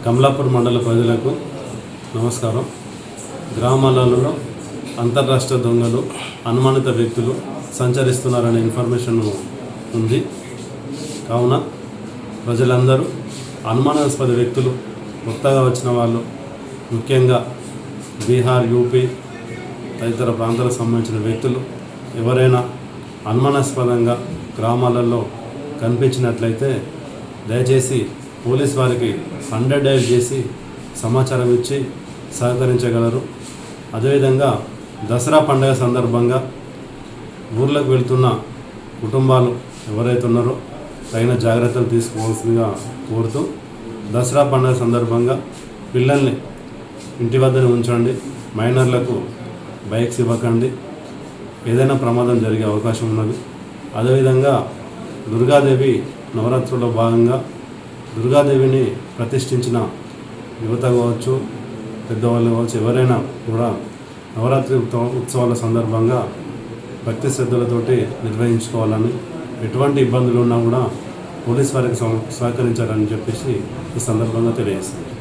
కమలాపూర్ మండల ప్రజలకు నమస్కారం. గ్రామాలలో అంతర్రాష్ట్ర దొంగలు, అనుమానిత వ్యక్తులు సంచరిస్తున్నారనే ఇన్ఫర్మేషన్ ఉంది. కావున ప్రజలందరూ అనుమానాస్పద వ్యక్తులు, కొత్తగా వచ్చిన వాళ్ళు, ముఖ్యంగా బీహార్, యూపీ తదితర ప్రాంతాలకు సంబంధించిన వ్యక్తులు ఎవరైనా అనుమానాస్పదంగా గ్రామాలలో కనిపించినట్లయితే దయచేసి పోలీస్ వారికి 100 డయల్ చేసి సమాచారం ఇచ్చి సహకరించగలరు. అదేవిధంగా దసరా పండుగ సందర్భంగా ఊర్లకు వెళ్తున్న కుటుంబాలు ఎవరైతే ఉన్నారో తగిన జాగ్రత్తలు తీసుకోవాల్సిందిగా కోరుతూ, దసరా పండుగ సందర్భంగా పిల్లల్ని ఇంటి వద్దనే ఉంచండి, మైనర్లకు బైక్స్ ఇవ్వకండి, ఏదైనా ప్రమాదం జరిగే అవకాశం ఉన్నది. అదేవిధంగా దుర్గాదేవి నవరాత్రుల్లో భాగంగా దుర్గాదేవిని ప్రతిష్ఠించిన యువత కావచ్చు, పెద్దవాళ్ళు కావచ్చు, ఎవరైనా కూడా నవరాత్రి ఉత్సవాల సందర్భంగా భక్తి శ్రద్ధలతోటి నిర్వహించుకోవాలని, ఎటువంటి ఇబ్బందులు ఉన్నా కూడా పోలీస్ వారికి సహకరించాలని చెప్పేసి ఈ సందర్భంగా తెలియజేస్తుంది.